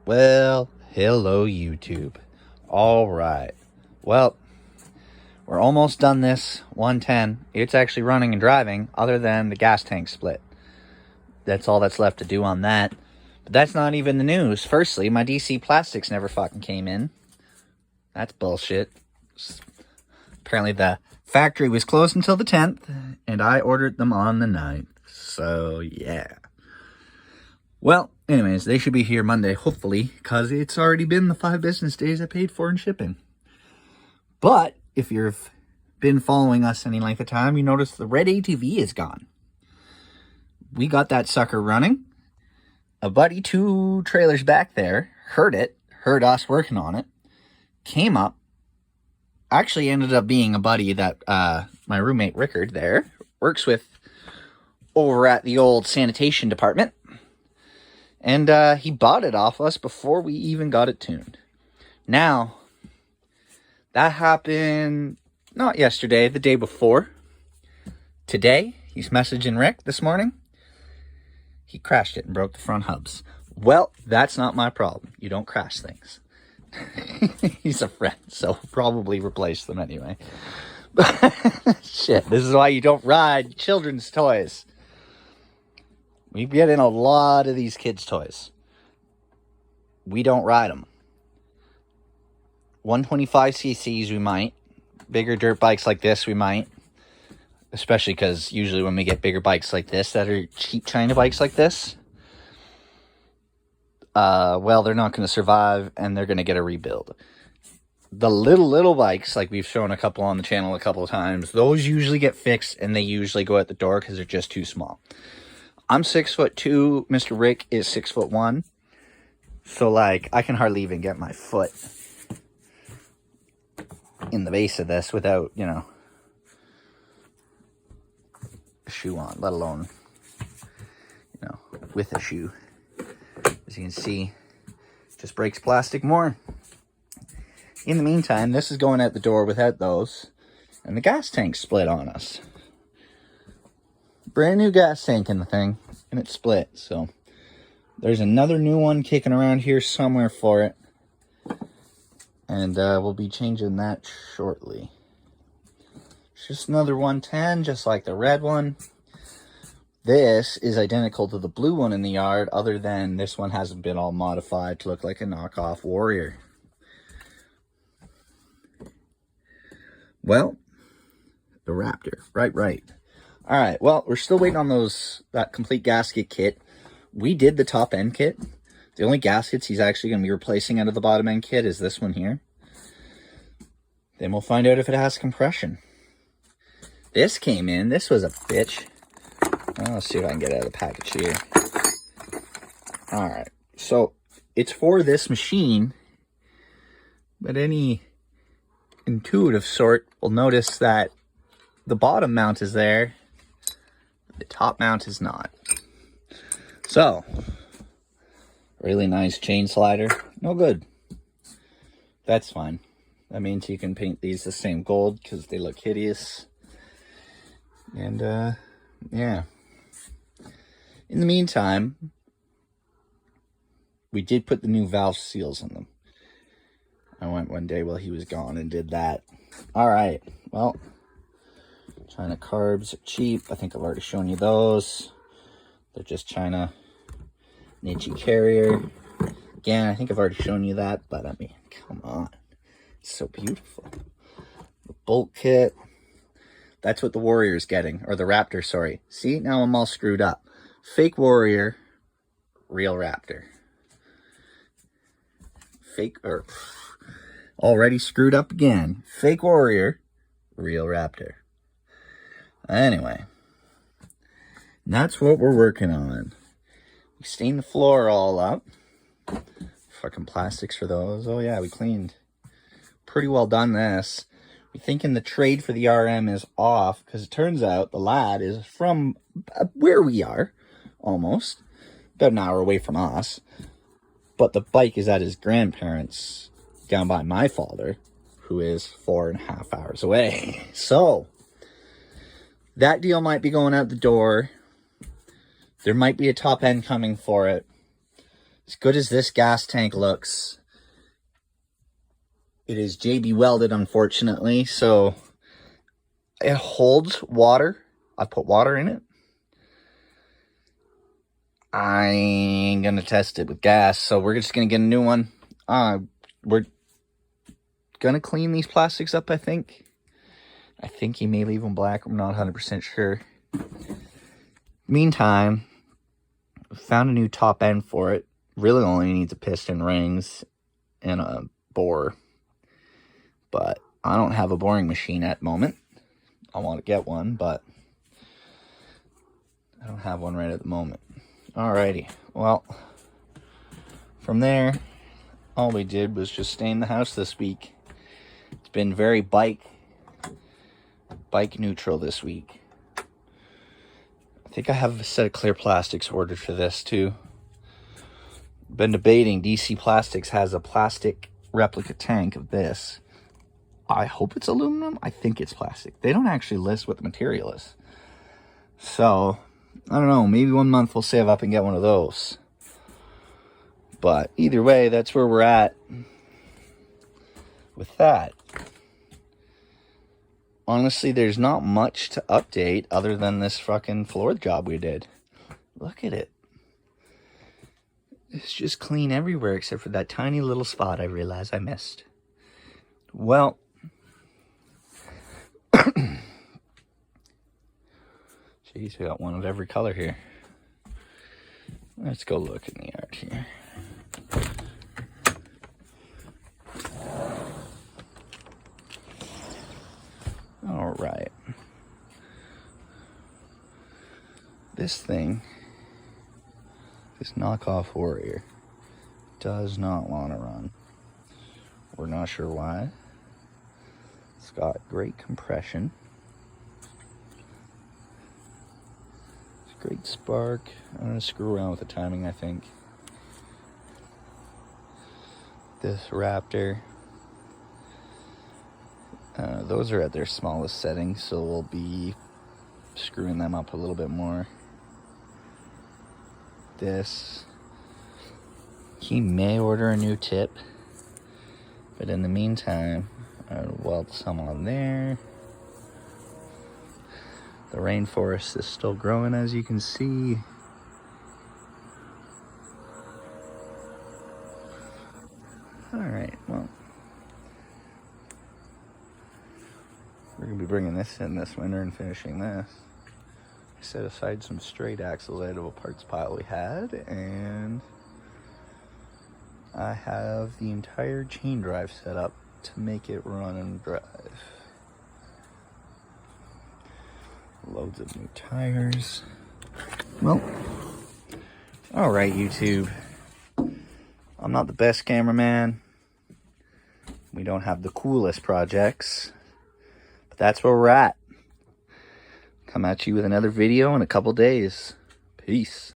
Well, hello YouTube. All right. Well, we're almost done this 110. It's actually running and driving other than the gas tank split. That's all that's left to do on that. But that's not even the news. Firstly, my DC plastics never fucking came in. That's bullshit. Apparently the factory was closed until the 10th, and I ordered them on the 9th. So, yeah. Well, anyways, they should be here Monday, hopefully, because it's already been the 5 business days I paid for in shipping. But if you've been following us any length of time, you notice the red ATV is gone. We got that sucker running. A buddy 2 trailers back there heard it, heard us working on it, came up, actually ended up being a buddy that my roommate Rickard there works with over at the old sanitation department. And he bought it off us before we even got it tuned. Now, that happened not yesterday, the day before. Today, he's messaging Rick this morning. He crashed it and broke the front hubs. Well, that's not my problem. You don't crash things. He's a friend, so probably replace them anyway. Shit, this is why you don't ride children's toys. We get in a lot of these kids' toys. We don't ride them. 125cc's we might. Bigger dirt bikes like this we might. Especially because usually when we get bigger bikes like this that are cheap China bikes like this, well, they're not going to survive and they're going to get a rebuild. The little bikes, like we've shown a couple on the channel a couple of times, those usually get fixed and they usually go out the door because they're just too small. I'm 6'2". Mr. Rick is 6'1". So, like, I can hardly even get my foot in the base of this without, you know, a shoe on, let alone, you know, with a shoe. As you can see, just breaks plastic more. In the meantime, this is going out the door without those, and the gas tank split on us. Brand new gas tank in the thing, and it split. So there's another new one kicking around here somewhere for it, and we'll be changing that shortly. It's just another 110, just like the red one. This is identical to the blue one in the yard, other than this one hasn't been all modified to look like a knockoff Warrior. Well, the Raptor, right. All right, well, we're still waiting on that complete gasket kit. We did the top end kit. The only gaskets he's actually going to be replacing out of the bottom end kit is this one here. Then we'll find out if it has compression. This came in. This was a bitch. Let's see if I can get out of the package here. All right, so it's for this machine, but any intuitive sort will notice that the bottom mount is there. The top mount is not. So, really nice chain slider. No good. That's fine. That means you can paint these the same gold because they look hideous. And, yeah. In the meantime, we did put the new valve seals in them. I went one day while he was gone and did that. All right. Well, China carbs are cheap. I think I've already shown you those. They're just China Niche Carrier. Again, I think I've already shown you that, but I mean, come on. It's so beautiful. The bolt kit. That's what the Warrior's getting. Or the Raptor, sorry. See, now I'm all screwed up. Fake Warrior, real Raptor. Fake, or already screwed up again. Fake Warrior, real Raptor. Anyway, that's what we're working on. We stained the floor all up. Fucking plastics for those. Oh yeah, we cleaned. Pretty well done this. We're thinking the trade for the RM is off because it turns out the lad is from where we are, almost. About an hour away from us. But the bike is at his grandparents' down by my father, who is 4.5 hours away. So that deal might be going out the door. There might be a top end coming for it. As good as this gas tank looks, it is JB welded, unfortunately, so it holds water. I put water in it. I ain't gonna test it with gas, so we're just gonna get a new one. We're gonna clean these plastics up, I think. I think he may leave them black. I'm not 100% sure. Meantime, found a new top end for it. Really only needs a piston, rings, and a bore. But I don't have a boring machine at the moment. I want to get one, but I don't have one right at the moment. Alrighty, well, from there, all we did was just stay in the house this week. It's been very bike neutral this week. I think I have a set of clear plastics ordered for this too. Been debating. DC Plastics has a plastic replica tank of this. I hope it's aluminum. I think it's plastic. They don't actually list what the material is. So, I don't know. Maybe 1 month we'll save up and get one of those. But either way, that's where we're at with that. Honestly, there's not much to update other than this fucking floor job we did. Look at it. It's just clean everywhere except for that tiny little spot I realized I missed. Well, jeez, we got one of every color here. Let's go look in the yard here. All right. This thing, this knockoff Warrior, does not want to run. We're not sure why. It's got great compression. It's great spark. I'm going to screw around with the timing, I think. This Raptor. Those are at their smallest settings, so we'll be screwing them up a little bit more. This, he may order a new tip, but in the meantime, I'll weld some on there. The rainforest is still growing, as you can see. Alright, well, we're going to be bringing this in this winter and finishing this. I set aside some straight axles out of a parts pile we had, and I have the entire chain drive set up to make it run and drive. Loads of new tires. Well, alright YouTube. I'm not the best cameraman. We don't have the coolest projects. But that's where we're at. Come at you with another video in a couple days. Peace.